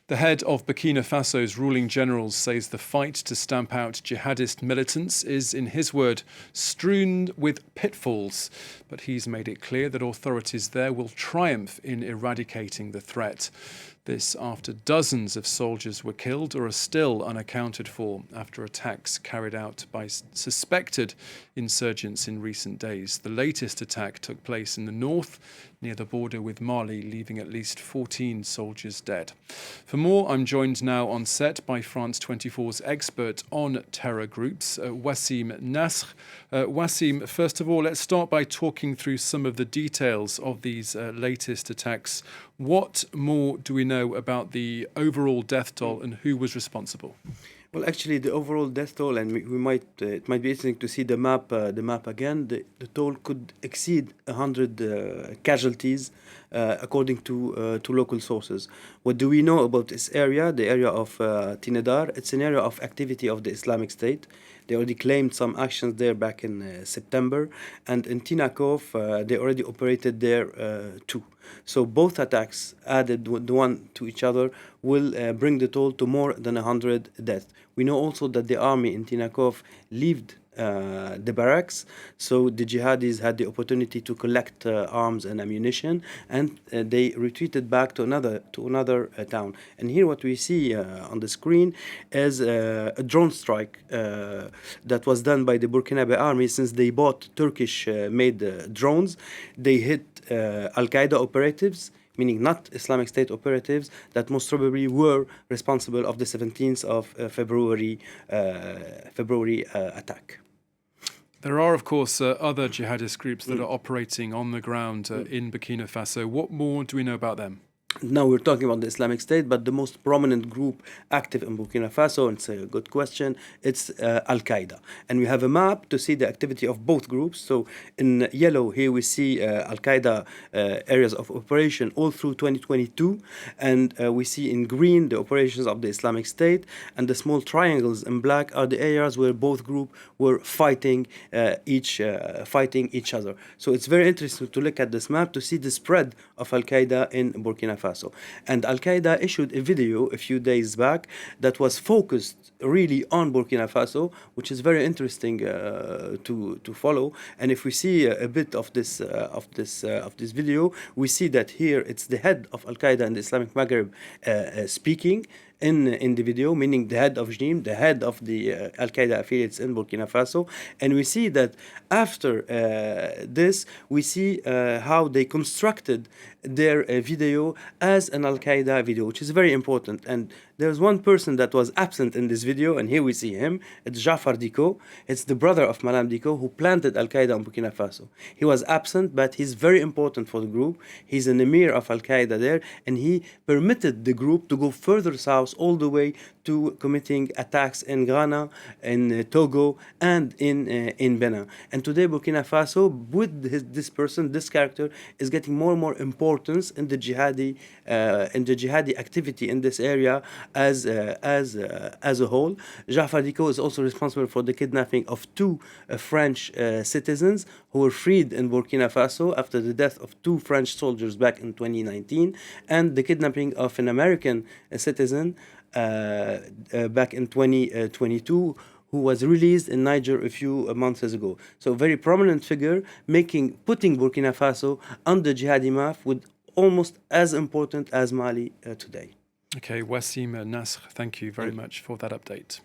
The head of Burkina Faso's ruling generals says the fight to stamp out jihadist militants is, in his word, strewn with pitfalls. But he's made it clear that authorities there will triumph in eradicating the threat. This after dozens of soldiers were killed or are still unaccounted for after attacks carried out by suspected insurgents in recent days. The latest attack took place in the north, near the border with Mali, leaving at least 14 soldiers dead. For more, I'm joined now on set by France 24's expert on terror groups, Wassim Nasr. Wassim, first of all, let's start by talking through some of the details of these latest attacks. What more do we know about the overall death toll and who was responsible? Well, actually, the overall death toll, and we might it might be interesting to see the map again. The toll could exceed 100 casualties, according to local sources. What do we know about this area? The area of Tinadar. It's an area of activity of the Islamic State. They already claimed some actions there back in September, and in Tin-Akoff, they already operated there too. So both attacks added the one to each other will bring the toll to more than 100 deaths. We know also that the army in Tin-Akoff left the barracks, so the jihadis had the opportunity to collect arms and ammunition, and they retreated back to another town. And here what we see on the screen is a drone strike that was done by the Burkina army. Since they bought Turkish made drones, they hit al-qaeda operatives, meaning not Islamic State operatives, that most probably were responsible of the 17th of February attack. There are, of course, other jihadist groups that are operating on the ground in Burkina Faso. What more do we know about them? Now we're talking about the Islamic State, but the most prominent group active in Burkina Faso, and it's a good question, it's al-qaeda. And we have a map to see the activity of both groups. So in yellow here we see al-qaeda areas of operation all through 2022, and we see in green the operations of the Islamic State, and the small triangles in black are the areas where both groups were fighting each other. So it's very interesting to look at this map to see the spread of al-qaeda in Burkina Faso. And al-qaeda issued a video a few days back that was focused really on Burkina Faso, which is very interesting to follow. And if we see a bit of this video, we see that here it's the head of al-qaeda in the Islamic Maghreb speaking in the video, meaning the head of regime, the head of the al-qaeda affiliates in Burkina Faso. And we see that after this, we see how they constructed their video as an al-qaeda video, which is very important. And there's one person that was absent in this video, and here we see him. It's Jafar Diko. It's the brother of Malam Diko, who planted al-qaeda in Burkina Faso. He was absent, but he's very important for the group. He's an emir of al-qaeda there, and he permitted the group to go further south all the way to committing attacks in Ghana, in Togo, and in Benin. And today, Burkina Faso, with this character, is getting more and more importance in the jihadi activity in this area as a whole. Jafar Diko is also responsible for the kidnapping of two French citizens who were freed in Burkina Faso after the death of two French soldiers back in 2019, and the kidnapping of an American citizen back in 2022, who was released in Niger a few months ago. So a very prominent figure, putting Burkina Faso on the jihadi map, with almost as important as Mali today. Okay, Wassim Nasr, thank you very much for that update.